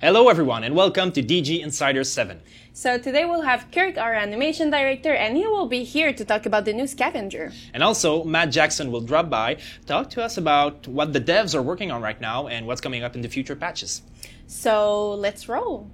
Hello everyone and welcome to DG Insider 7. So today we'll have Kirk, our animation director, and he will be here to talk about the new Scavenger. And also, Matt Jackson will drop by, talk to us about what the devs are working on right now and what's coming up in the future patches. So let's roll.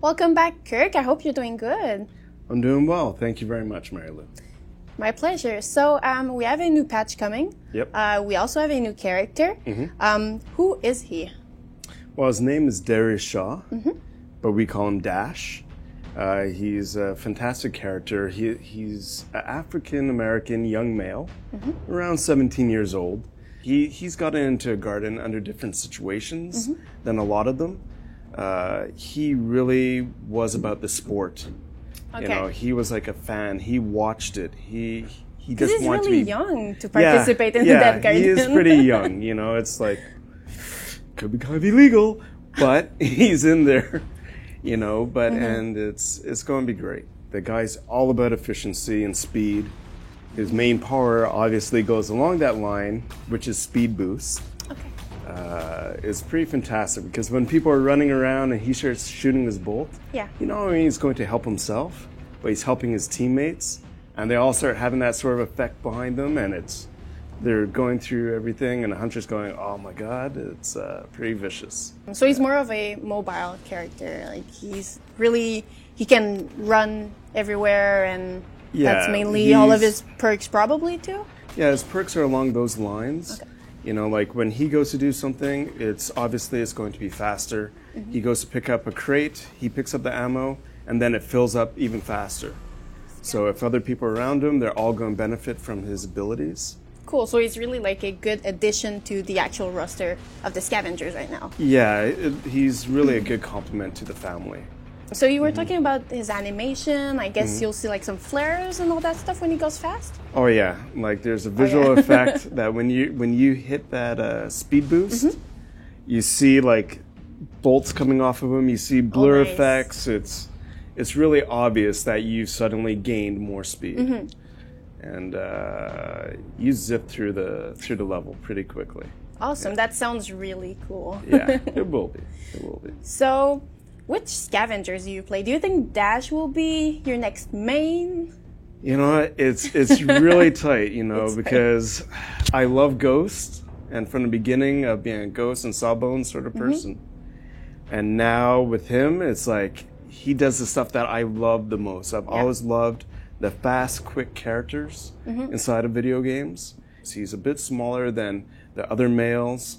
Welcome back, Kirk. I hope you're doing good. I'm doing well. Thank you very much, Mary Lou. My pleasure. So we have a new patch coming. Yep. We also have a new character. Who is he? Well, his name is Darius Shaw, but we call him Dash. He's a fantastic character. He's an African-American young male, around 17 years old. He's gotten into a garden under different situations than a lot of them. He really was about the sport. Okay. You know, he was like a fan. He watched it. He Because just he's wanted really to be young to participate in the Dead Garden. He is pretty young. You know, it's like could be kind of illegal, but he's in there. You know, but and it's going to be great. The guy's all about efficiency and speed. His main power obviously goes along that line, which is speed boost. Okay. It's pretty fantastic because when people are running around and he starts shooting his bolt, you know, I mean, he's going to help himself, but he's helping his teammates, and they all start having that sort of effect behind them, and they're going through everything, and the hunter's going, oh my god, it's pretty vicious. So he's more of a mobile character. Like he can run everywhere, and that's mainly all of his perks probably too? Yeah, his perks are along those lines. Okay. You know, like when he goes to do something, it's going to be faster. He goes to pick up a crate, he picks up the ammo, and then it fills up even faster. So if other people are around him, they're all going to benefit from his abilities. Cool, so he's really like a good addition to the actual roster of the Scavengers right now. Yeah, he's really a good complement to the family. So you were talking about his animation. I guess you'll see like some flares and all that stuff when he goes fast? Oh yeah, like there's a visual effect that when you hit that speed boost, you see like bolts coming off of him, you see blur effects. It's really obvious that you suddenly gained more speed. And you zip through the level pretty quickly. Awesome. That sounds really cool. Yeah, it will be. It will be. So, which Scavengers do you play? Do you think Dash will be your next main? You know what? It's really tight, you know, because I love Ghost, and from the beginning of being a Ghost and Sawbones sort of person. And now with him, it's like he does the stuff that I love the most. I've always loved the fast, quick characters inside of video games. So he's a bit smaller than the other males,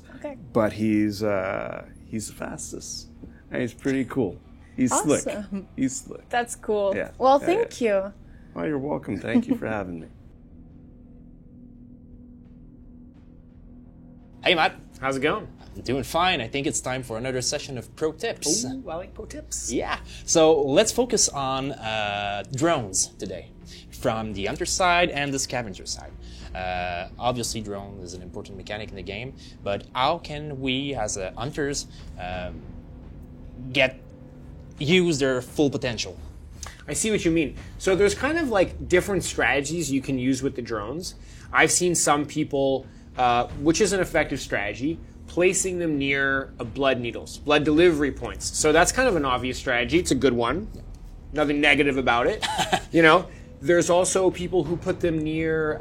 but he's the fastest. And he's pretty cool. He's slick. He's slick. That's cool. Yeah. Well, thank you. Oh, you're welcome. Thank you for having me. Hey Matt. How's it going? I'm doing fine. I think it's time for another session of pro tips. Ooh, I like pro tips. Yeah. So let's focus on drones today, from the hunter side and the scavenger side. Obviously, drone is an important mechanic in the game, but how can we, as hunters, use their full potential? I see what you mean. So there's kind of like different strategies you can use with the drones. I've seen some people, which is an effective strategy, placing them near blood needles, blood delivery points. So that's kind of an obvious strategy. It's a good one. Nothing negative about it. You know, there's also people who put them near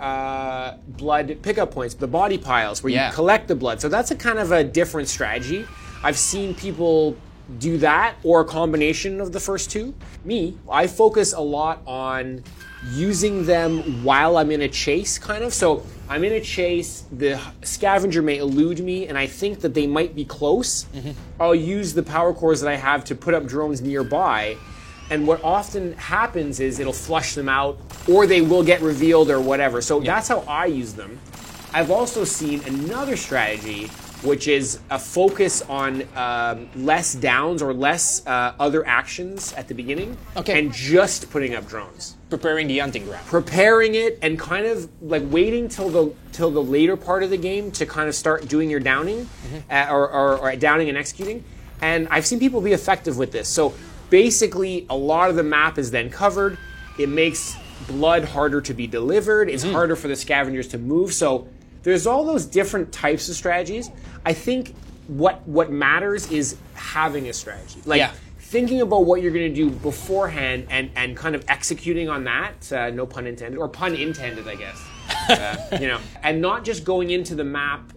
blood pickup points, the body piles, where you collect the blood. So that's a kind of a different strategy. I've seen people do that or a combination of the first two. Me, I focus a lot on using them while I'm in a chase, kind of. So I'm in a chase, the scavenger may elude me, and I think that they might be close. I'll use the power cores that I have to put up drones nearby, and what often happens is it'll flush them out, or they will get revealed or whatever. So that's how I use them. I've also seen another strategy, which is a focus on less downs or less other actions at the beginning, and just putting up drones. Preparing the hunting ground. Preparing it and kind of like waiting till the later part of the game to kind of start doing your downing or downing and executing. And I've seen people be effective with this. So basically, a lot of the map is then covered. It makes blood harder to be delivered. It's harder for the scavengers to move. So there's all those different types of strategies. I think what matters is having a strategy. Like thinking about what you're going to do beforehand and kind of executing on that. No pun intended, or pun intended, I guess. And not just going into the map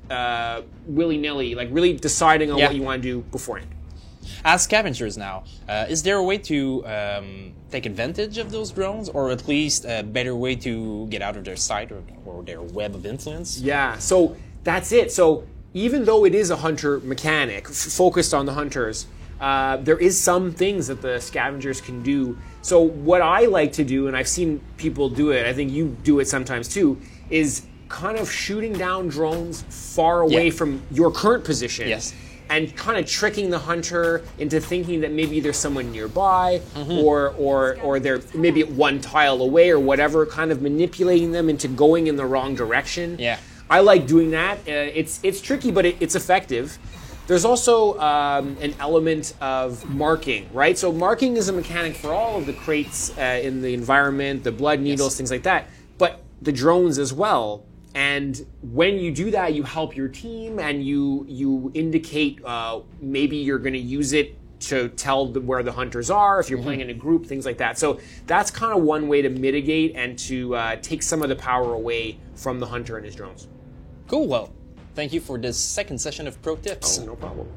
willy-nilly, like really deciding on what you want to do beforehand. As scavengers now, is there a way to take advantage of those drones, or at least a better way to get out of their sight or their web of influence? Yeah, so that's it. So even though it is a hunter mechanic, focused on the hunters, there is some things that the scavengers can do. So what I like to do, and I've seen people do it, I think you do it sometimes too, is kind of shooting down drones far away from your current position. Yes. And kind of tricking the hunter into thinking that maybe there's someone nearby, or they're maybe one tile away or whatever, kind of manipulating them into going in the wrong direction. Yeah. I like doing that. It's tricky, but it's effective. There's also an element of marking, right? So marking is a mechanic for all of the crates in the environment, the blood needles, things like that, but the drones as well. And when you do that, you help your team, and you indicate maybe you're going to use it to tell where the hunters are, if you're playing in a group, things like that. So that's kind of one way to mitigate and to take some of the power away from the hunter and his drones. Cool. Well, thank you for this second session of Pro Tips. Oh, no problem.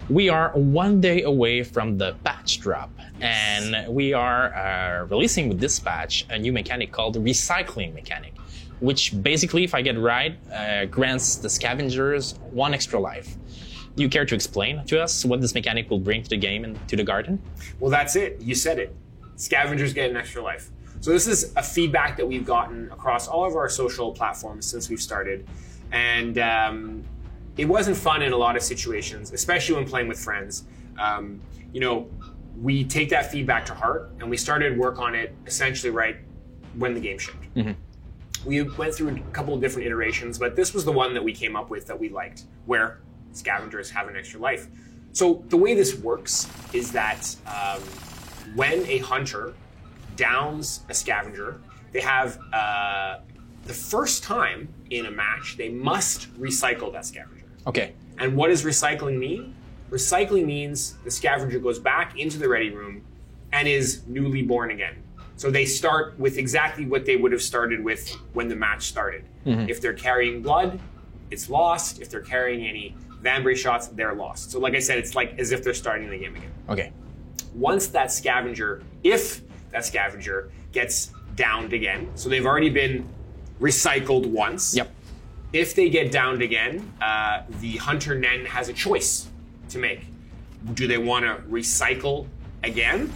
We are 1 day away from the patch drop, and we are releasing with this patch a new mechanic called the recycling mechanic, which basically, if I get it right, grants the scavengers 1 extra life. Do you care to explain to us what this mechanic will bring to the game and to the garden? Well, that's it. You said it. Scavengers get an extra life. So this is a feedback that we've gotten across all of our social platforms since we've started, and it wasn't fun in a lot of situations, especially when playing with friends. We take that feedback to heart, and we started work on it essentially right when the game shipped. We went through a couple of different iterations, but this was the one that we came up with that we liked, where scavengers have an extra life. So the way this works is that when a hunter downs a scavenger, they have the first time in a match, they must recycle that scavenger. Okay. And what does recycling mean? Recycling means the scavenger goes back into the ready room and is newly born again. So they start with exactly what they would have started with when the match started. If they're carrying blood, it's lost. If they're carrying any Vambrace shots, they're lost. So like I said, it's like as if they're starting the game again. Okay. Once that scavenger, if that scavenger gets downed again, so they've already been recycled once. Yep. If they get downed again, the hunter then has a choice to make. Do they want to recycle again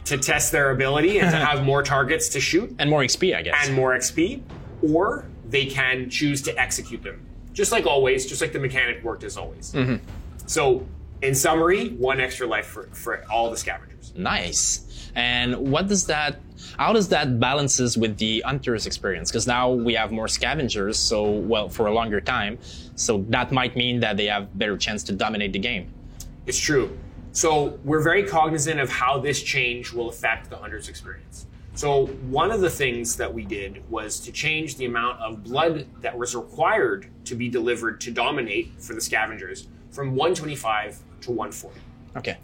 to test their ability and to have more targets to shoot? And more XP, I guess. And more XP. Or they can choose to execute them. Just like always, just like the mechanic worked as always. So, in summary, 1 extra life for all the scavengers. Nice. And how does that balances with the hunter's experience? Because now we have more scavengers, for a longer time. So that might mean that they have better chance to dominate the game. It's true. So we're very cognizant of how this change will affect the hunter's experience. So one of the things that we did was to change the amount of blood that was required to be delivered to dominate for the scavengers from 125 to 140. Okay.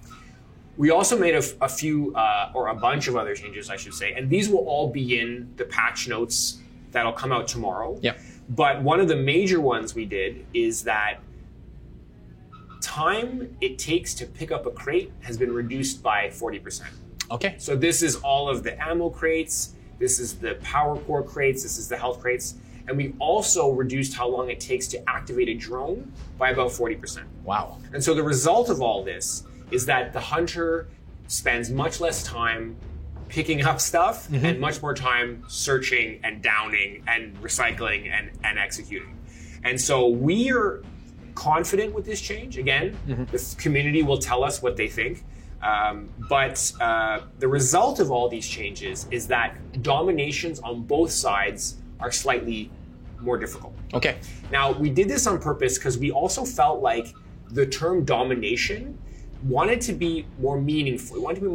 We also made a few, or a bunch of other changes, I should say, and these will all be in the patch notes that'll come out tomorrow. Yep. But one of the major ones we did is that time it takes to pick up a crate has been reduced by 40%. Okay. So this is all of the ammo crates, this is the power core crates, this is the health crates, and we also reduced how long it takes to activate a drone by about 40%. Wow. And so the result of all this is that the hunter spends much less time picking up stuff and much more time searching and downing and recycling and executing. And so we are confident with this change. Again, the community will tell us what they think. But the result of all these changes is that dominations on both sides are slightly more difficult. Okay. Now, we did this on purpose because we also felt like the term domination wanted to be more meaningful. We wanted to be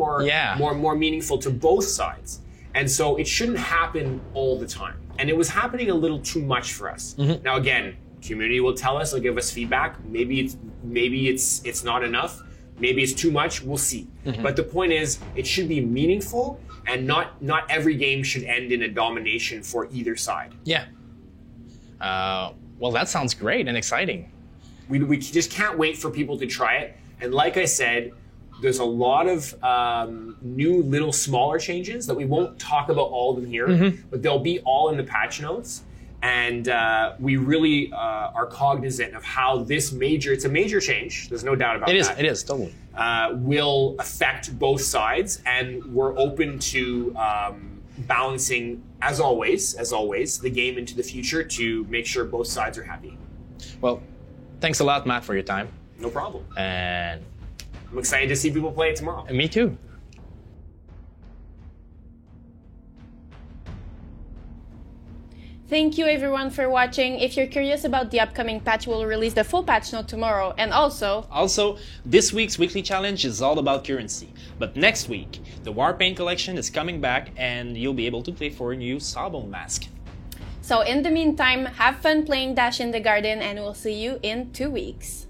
more meaningful to both sides. And so it shouldn't happen all the time. And it was happening a little too much for us. Now again, community will tell us, they'll give us feedback. Maybe it's not enough. Maybe it's too much. We'll see. But the point is, it should be meaningful, and not every game should end in a domination for either side. Yeah. Well, that sounds great and exciting. We just can't wait for people to try it. And like I said, there's a lot of new little smaller changes that we won't talk about all of them here, but they'll be all in the patch notes. And we really are cognizant of how this it's a major change, there's no doubt about that. It is, totally. Will affect both sides, and we're open to balancing, as always, the game into the future to make sure both sides are happy. Well, thanks a lot, Matt, for your time. No problem. And I'm excited to see people play it tomorrow. me too. Thank you everyone for watching. If you're curious about the upcoming patch, we'll release the full patch note tomorrow. And Also, this week's weekly challenge is all about currency. But next week, the Warpaint collection is coming back, and you'll be able to play for a new Sawbone mask. So in the meantime, have fun playing Dash in the Garden, and we'll see you in 2 weeks.